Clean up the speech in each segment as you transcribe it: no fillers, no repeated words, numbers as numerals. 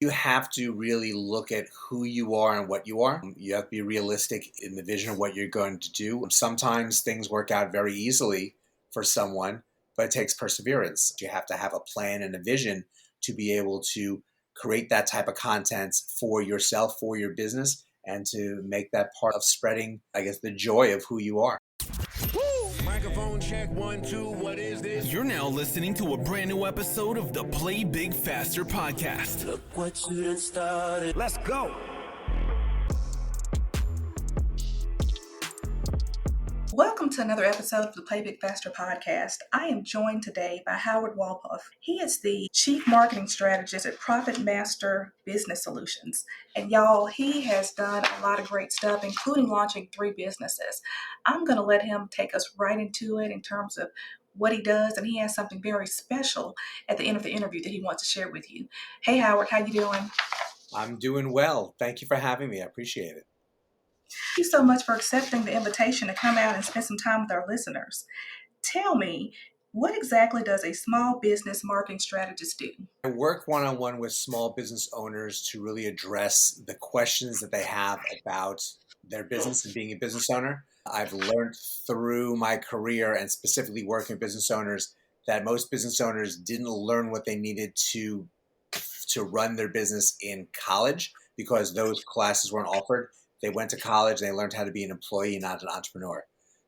You have to really look at who you are and what you are. You have to be realistic in the vision of what you're going to do. Sometimes things work out very easily for someone, but it takes perseverance. You have to have a plan and a vision to be able to create that type of content for yourself, for your business, and to make that part of spreading, I guess, the joy of who you are. Microphone check, 1, 2, what is this? You're now listening to a brand new episode of the Play Big Faster podcast. Look what you done started. Let's go. Welcome to another episode of the Play Big Faster podcast. I am joined today by Howard Wolpoff. He is the Chief Marketing Strategist at Profit Master Business Solutions. And y'all, he has done a lot of great stuff, including launching 3 businesses. I'm going to let him take us right into it in terms of what he does, and he has something very special at the end of the interview that he wants to share with you. Hey, Howard, how you doing? I'm doing well. Thank you for having me. I appreciate it. Thank you so much for accepting the invitation to come out and spend some time with our listeners. Tell me, what exactly does a small business marketing strategist do? I work one-on-one with small business owners to really address the questions that they have about their business and being a business owner. I've learned through my career and specifically working with business owners that most business owners didn't learn what they needed to run their business in college because those classes weren't offered. They went to college and they learned how to be an employee, not an entrepreneur.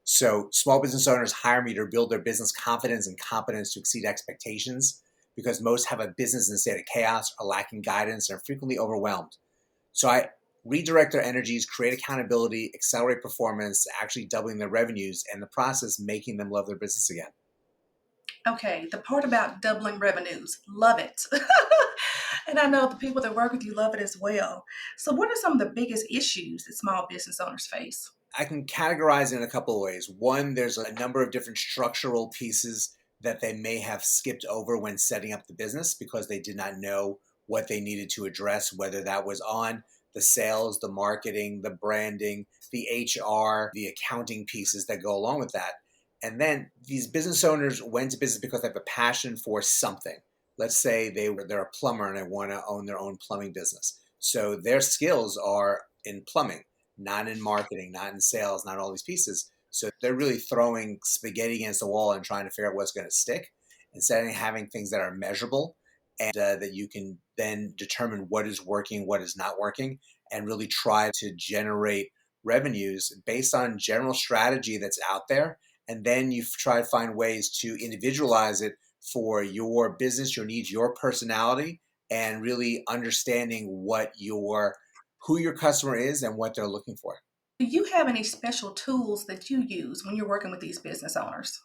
So small business owners hire me to build their business confidence and competence to exceed expectations because most have a business in a state of chaos, are lacking guidance, and are frequently overwhelmed. So I redirect their energies, create accountability, accelerate performance, actually doubling their revenues, and in the process making them love their business again. Okay, the part about doubling revenues, love it. And I know the people that work with you love it as well. So what are some of the biggest issues that small business owners face? I can categorize it in a couple of ways. One, there's a number of different structural pieces that they may have skipped over when setting up the business because they did not know what they needed to address, whether that was on the sales, the marketing, the branding, the HR, the accounting pieces that go along with that. And then these business owners went to business because they have a passion for something. Let's say they're a plumber and they want to own their own plumbing business. So their skills are in plumbing, not in marketing, not in sales, not all these pieces. So they're really throwing spaghetti against the wall and trying to figure out what's going to stick instead of having things that are measurable and that you can then determine what is working, what is not working, and really try to generate revenues based on general strategy that's out there. And then you try to find ways to individualize it for your business, your needs, your personality, and really understanding who your customer is and what they're looking for. Do you have any special tools that you use when you're working with these business owners?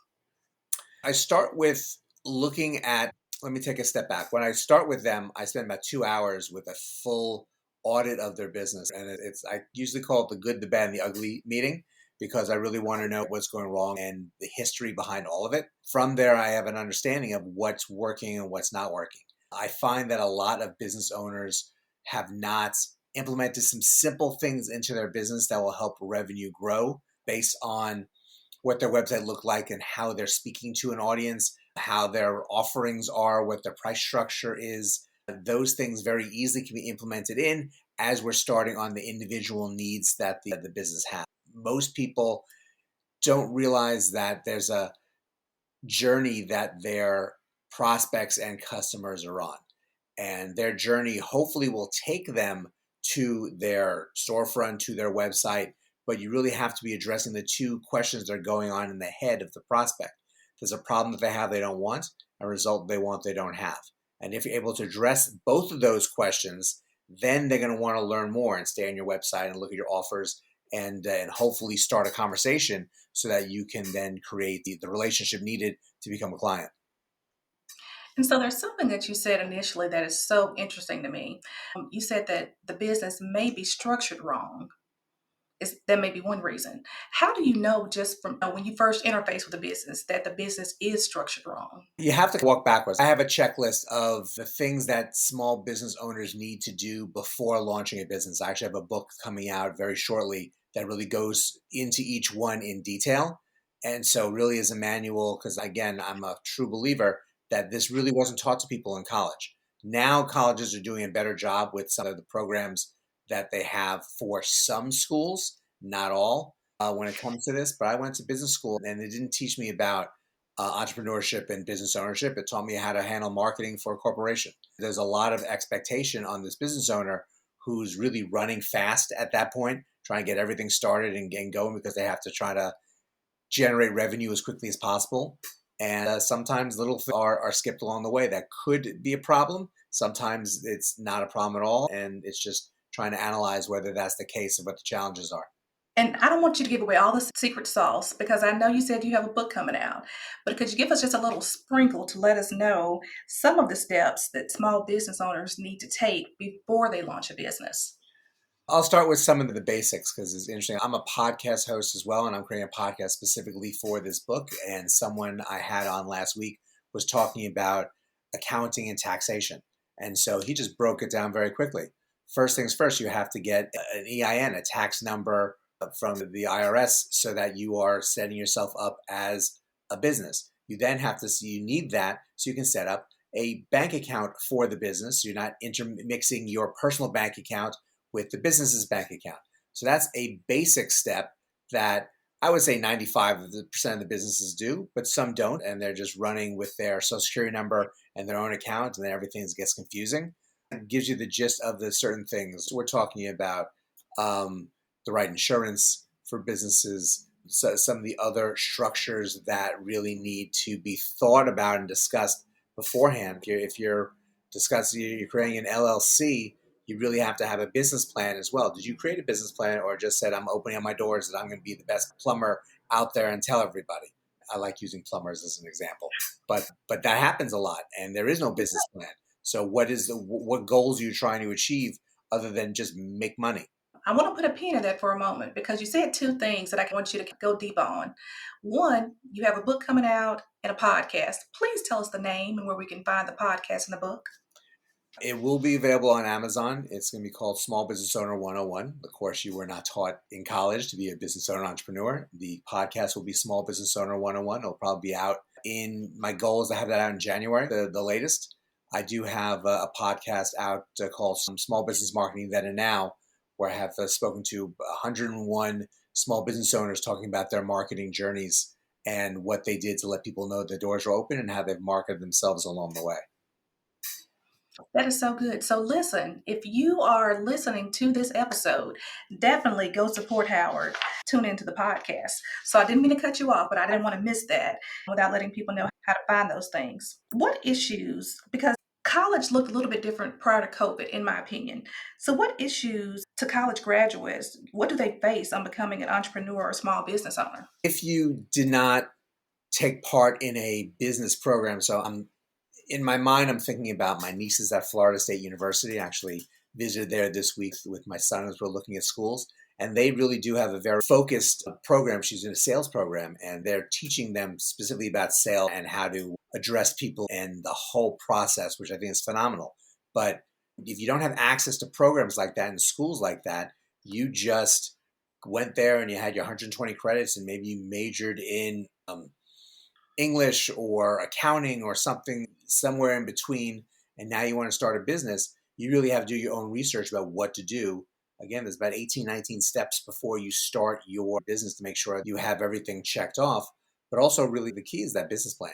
I start with let me take a step back. When I start with them, I spend about 2 hours with a full audit of their business. And I usually call it the good, the bad, and the ugly meeting because I really want to know what's going wrong and the history behind all of it. From there, I have an understanding of what's working and what's not working. I find that a lot of business owners have not implemented some simple things into their business that will help revenue grow based on what their website look like and how they're speaking to an audience, how their offerings are, what their price structure is. Those things very easily can be implemented in as we're starting on the individual needs that the business has. Most people don't realize that there's a journey that their prospects and customers are on. And their journey hopefully will take them to their storefront, to their website, but you really have to be addressing the 2 questions that are going on in the head of the prospect. There's a problem that they have they don't want, a result they want they don't have. And if you're able to address both of those questions, then they're going to want to learn more and stay on your website and look at your offers and hopefully start a conversation so that you can then create the relationship needed to become a client. And so there's something that you said initially that is so interesting to me. You said that the business may be structured wrong. That may be one reason. How do you know just from when you first interface with a business that the business is structured wrong? You have to walk backwards. I have a checklist of the things that small business owners need to do before launching a business. I actually have a book coming out very shortly that really goes into each one in detail. And so really is a manual because, again, I'm a true believer that this really wasn't taught to people in college. Now colleges are doing a better job with some of the programs that they have for some schools, not all, when it comes to this. But I went to business school and it didn't teach me about entrepreneurship and business ownership. It taught me how to handle marketing for a corporation. There's a lot of expectation on this business owner who's really running fast at that point, trying to get everything started and getting going because they have to try to generate revenue as quickly as possible. And sometimes little things are skipped along the way that could be a problem. Sometimes it's not a problem at all. And it's just trying to analyze whether that's the case and what the challenges are. And I don't want you to give away all the secret sauce because I know you said you have a book coming out, but could you give us just a little sprinkle to let us know some of the steps that small business owners need to take before they launch a business? I'll start with some of the basics because it's interesting. I'm a podcast host as well, and I'm creating a podcast specifically for this book. And someone I had on last week was talking about accounting and taxation. And so he just broke it down very quickly. First things first, you have to get an EIN, a tax number from the IRS so that you are setting yourself up as a business. You then have to see, you need that so you can set up a bank account for the business. So you're not intermixing your personal bank account with the business's bank account. So that's a basic step that I would say 95% of the businesses do, but some don't. And they're just running with their social security number and their own account, and then everything gets confusing. It gives you the gist of the certain things. We're talking about the right insurance for businesses, so some of the other structures that really need to be thought about and discussed beforehand. If you're discussing, you're creating an LLC, you really have to have a business plan as well. Did you create a business plan or just said, I'm opening up my doors and I'm going to be the best plumber out there and tell everybody? I like using plumbers as an example, but that happens a lot and there is no business plan. So what goals are you trying to achieve other than just make money? I want to put a pin in that for a moment because you said two things that I want you to go deep on. One, you have a book coming out and a podcast. Please tell us the name and where we can find the podcast and the book. It will be available on Amazon. It's going to be called Small Business Owner 101. Of course, you were not taught in college to be a business owner entrepreneur. The podcast will be Small Business Owner 101. It'll probably be out my goal is to have that out in January, the latest. I do have a podcast out called Small Business Marketing Then and Now, where I have spoken to 101 small business owners talking about their marketing journeys and what they did to let people know the doors are open and how they've marketed themselves along the way. That is so good. So listen, if you are listening to this episode, definitely go support Howard. Tune into the podcast. So I didn't mean to cut you off, but I didn't want to miss that without letting people know how to find those things. What issues, because college looked a little bit different prior to COVID, in my opinion. So what issues to college graduates, what do they face on becoming an entrepreneur or small business owner? If you did not take part in a business program, in my mind, I'm thinking about my nieces at Florida State University. I actually visited there this week with my son as we're looking at schools. And they really do have a very focused program. She's in a sales program, and they're teaching them specifically about sales and how to address people and the whole process, which I think is phenomenal. But if you don't have access to programs like that in schools like that, you just went there and you had your 120 credits and maybe you majored in English or accounting or something somewhere in between, and now you want to start a business, you really have to do your own research about what to do. Again, there's about 18, 19 steps before you start your business to make sure you have everything checked off. But also really the key is that business plan,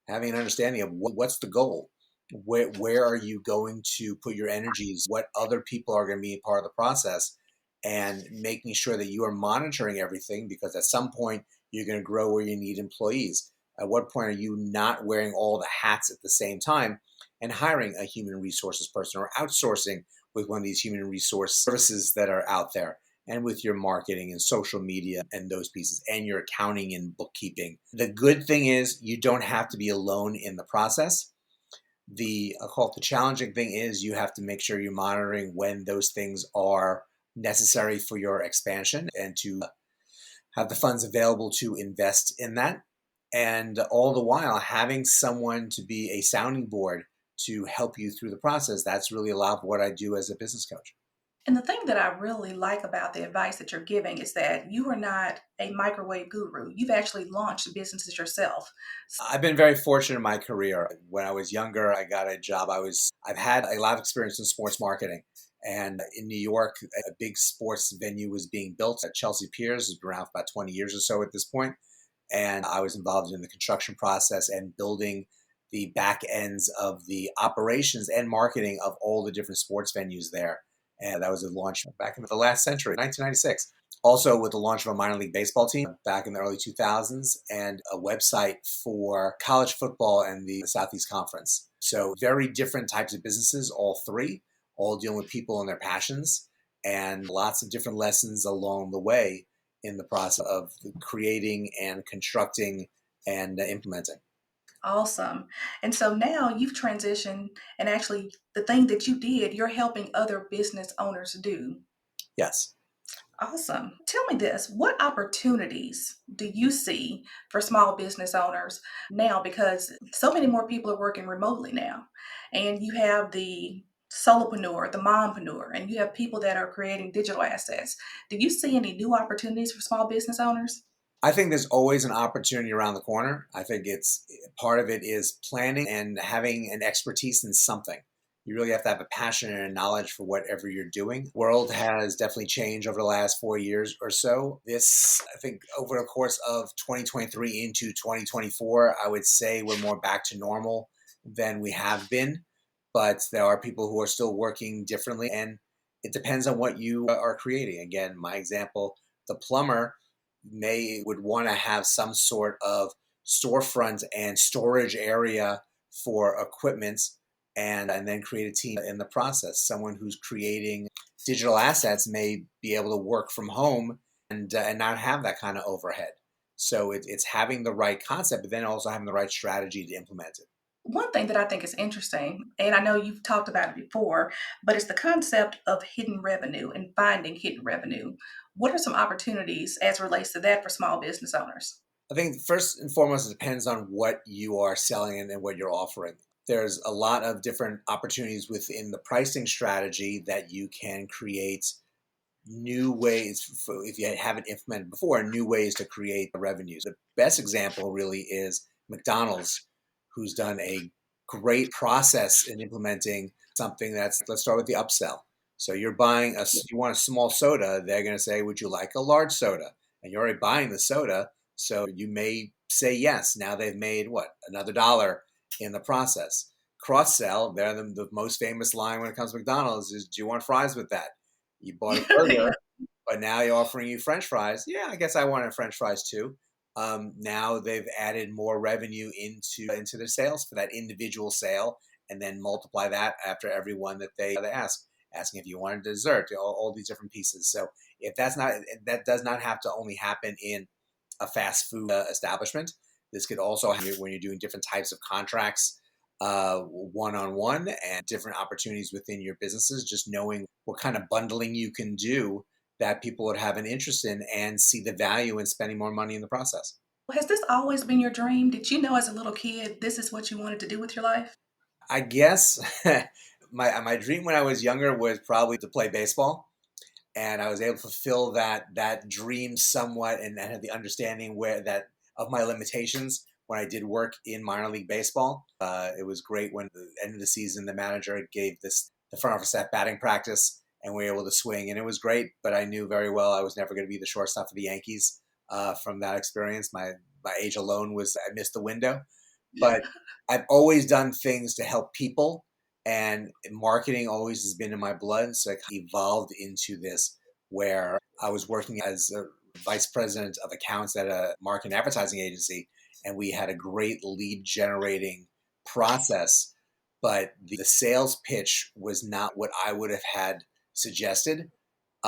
having an understanding of what's the goal, where are you going to put your energies, what other people are going to be a part of the process, and making sure that you are monitoring everything because at some point you're going to grow where you need employees. At what point are you not wearing all the hats at the same time and hiring a human resources person or outsourcing with one of these human resource services that are out there, and with your marketing and social media and those pieces and your accounting and bookkeeping? The good thing is you don't have to be alone in the process. I'll call it the challenging thing is you have to make sure you're monitoring when those things are necessary for your expansion and to have the funds available to invest in that. And all the while having someone to be a sounding board to help you through the process. That's really a lot of what I do as a business coach. And the thing that I really like about the advice that you're giving is that you are not a microwave guru. You've actually launched businesses yourself. I've been very fortunate in my career. When I was younger, I got a job. I've had a lot of experience in sports marketing. And in New York, a big sports venue was being built at Chelsea Piers. It's been around for about 20 years or so at this point. And I was involved in the construction process and building the back ends of the operations and marketing of all the different sports venues there. And that was a launch back in the last century, 1996. Also, with the launch of a minor league baseball team back in the early 2000s and a website for college football and the Southeast Conference. So, very different types of businesses, all three, all dealing with people and their passions, and lots of different lessons along the way in the process of creating and constructing and implementing. Awesome. And so now you've transitioned, and actually, the thing that you did, you're helping other business owners do. Yes. Awesome. Tell me this, what opportunities do you see for small business owners now? Because so many more people are working remotely now. And you have the solopreneur, the mompreneur, and you have people that are creating digital assets. Do you see any new opportunities for small business owners? I think there's always an opportunity around the corner. I think it's part of it is planning and having an expertise in something. You really have to have a passion and a knowledge for whatever you're doing. World has definitely changed over the last 4 years or so. This, I think, over the course of 2023 into 2024, I would say we're more back to normal than we have been. But there are people who are still working differently, and it depends on what you are creating. Again, my example, the plumber would want to have some sort of storefront and storage area for equipment and then create a team in the process. Someone who's creating digital assets may be able to work from home and not have that kind of overhead. So it's having the right concept, but then also having the right strategy to implement it. One thing that I think is interesting, and I know you've talked about it before, but it's the concept of hidden revenue and finding hidden revenue. What are some opportunities as it relates to that for small business owners? I think first and foremost, it depends on what you are selling and what you're offering. There's a lot of different opportunities within the pricing strategy that you can create new ways, if you haven't implemented before, new ways to create revenues. The best example really is McDonald's, who's done a great process in implementing something let's start with the upsell. So you want a small soda, they're going to say, would you like a large soda? And you're already buying the soda, so you may say yes. Now they've made another dollar in the process. Cross sell, they're the most famous line when it comes to McDonald's is, do you want fries with that? You bought a burger, but now they're offering you French fries. Yeah, I guess I wanted French fries too. Now they've added more revenue into their sales for that individual sale, and then multiply that after every one that they asking if you want a dessert, all these different pieces. So if that does not have to only happen in a fast food establishment. This could also happen when you're doing different types of contracts, one-on-one, and different opportunities within your businesses. Just knowing what kind of bundling you can do that people would have an interest in and see the value in spending more money in the process. Has this always been your dream? Did you know as a little kid this is what you wanted to do with your life? I guess my dream when I was younger was probably to play baseball, and I was able to fulfill that dream somewhat, and had the understanding of my limitations when I did work in minor league baseball. It was great when at the end of the season the manager gave the front office staff batting practice, and we were able to swing, and it was great. But I knew very well I was never going to be the shortstop for the Yankees. From that experience, my age alone I missed the window. But I've always done things to help people, and marketing always has been in my blood. So I evolved into this where I was working as a vice president of accounts at a marketing advertising agency, and we had a great lead generating process. But the sales pitch was not what I would have had suggested.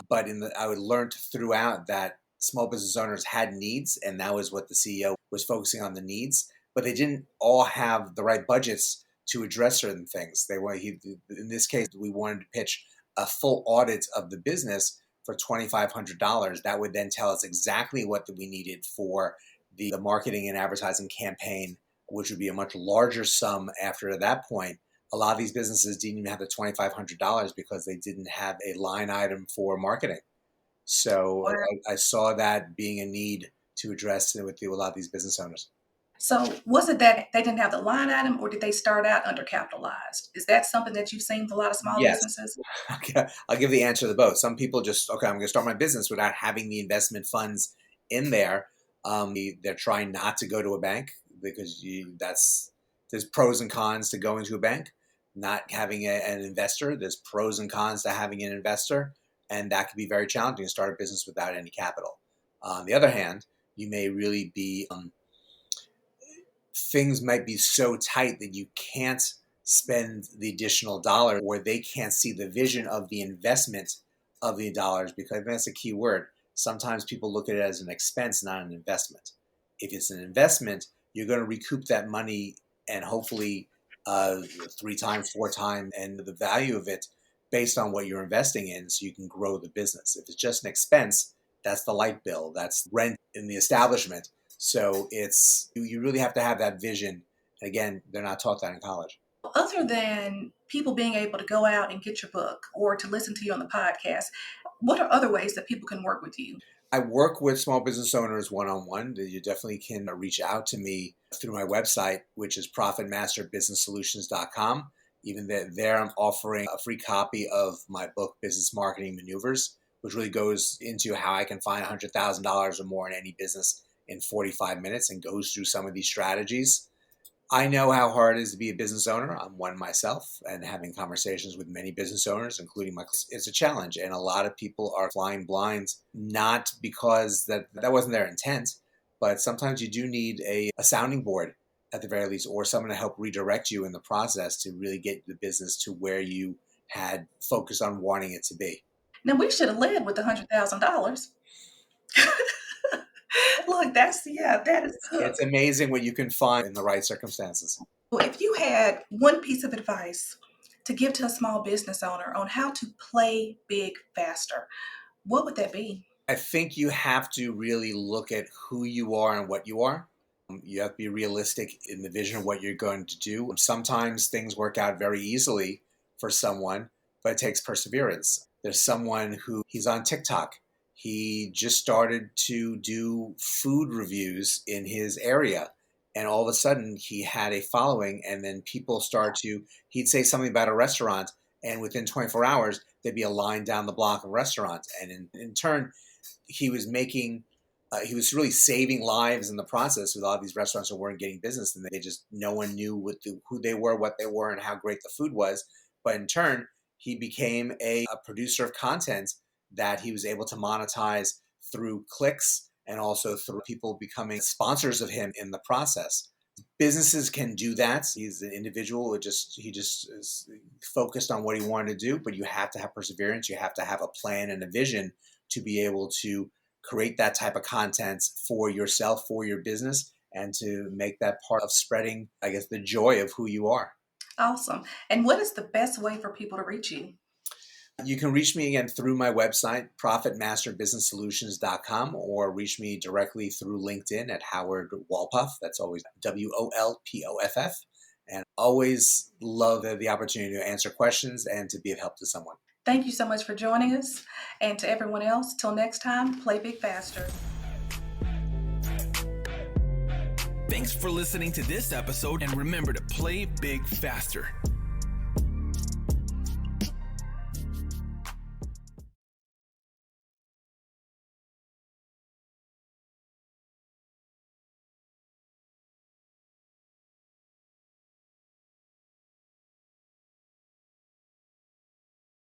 But I would learned throughout that small business owners had needs, and that was what the CEO was focusing on, the needs. But they didn't all have the right budgets to address certain things. In this case, we wanted to pitch a full audit of the business for $2,500. That would then tell us exactly what we needed for the marketing and advertising campaign, which would be a much larger sum after that point A lot of these businesses didn't even have the $2,500 because they didn't have a line item for marketing. So Wow. I saw that being a need to address it with a lot of these business owners. So was it that they didn't have the line item, or did they start out undercapitalized? Is that something that you've seen with a lot of small Yes. businesses? Okay, I'll give the answer to both. Some people just, okay, I'm going to start my business without having the investment funds in there. They're trying not to go to a bank because there's pros and cons to going to a bank. Not having an investor, there's pros and cons to having an investor, and that can be very challenging to start a business without any capital. On the other hand, you may really be things might be so tight that you can't spend the additional dollar, or they can't see the vision of the investment of the dollars, because that's a key word. Sometimes people look at it as an expense, not an investment. If it's an investment, you're going to recoup that money, and hopefully 3 times, 4 times, and the value of it based on what you're investing in, so you can grow the business. If it's just an expense, that's the light bill, that's rent in the establishment. So you really have to have that vision. And again, they're not taught that in college. Other than people being able to go out and get your book or to listen to you on the podcast, what are other ways that people can work with you? I work with small business owners one-on-one. You definitely can reach out to me through my website, which is profitmasterbusinesssolutions.com. Even there, I'm offering a free copy of my book, Business Marketing Maneuvers, which really goes into how I can find $100,000 or more in any business in 45 minutes and goes through some of these strategies. I know how hard it is to be a business owner. I'm one myself, and having conversations with many business owners, including it's a challenge. And a lot of people are flying blind, not because that wasn't their intent, but sometimes you do need a sounding board at the very least, or someone to help redirect you in the process to really get the business to where you had focused on wanting it to be. Now, we should have led with the $100,000. Look, that is good. It's amazing what you can find in the right circumstances. Well, if you had one piece of advice to give to a small business owner on how to play big faster, what would that be? I think you have to really look at who you are and what you are. You have to be realistic in the vision of what you're going to do. Sometimes things work out very easily for someone, but it takes perseverance. There's someone he's on TikTok. He just started to do food reviews in his area, and all of a sudden he had a following, and then people he'd say something about a restaurant, and within 24 hours, there'd be a line down the block of restaurants. And in turn, he was really saving lives in the process with all these restaurants that weren't getting business, and no one knew who they were, what they were, and how great the food was. But in turn, he became a producer of content that he was able to monetize through clicks and also through people becoming sponsors of him in the process. Businesses can do that. He's an individual. He just is focused on what he wanted to do, but you have to have perseverance. You have to have a plan and a vision to be able to create that type of content for yourself, for your business, and to make that part of spreading, I guess, the joy of who you are. Awesome. And what is the best way for people to reach you? You can reach me again through my website, profitmasterbusinesssolutions.com, or reach me directly through LinkedIn at Howard Wolpoff. That's always WOLPOFF. And always love the opportunity to answer questions and to be of help to someone. Thank you so much for joining us. And to everyone else, till next time, play big faster. Thanks for listening to this episode, and remember to play big faster.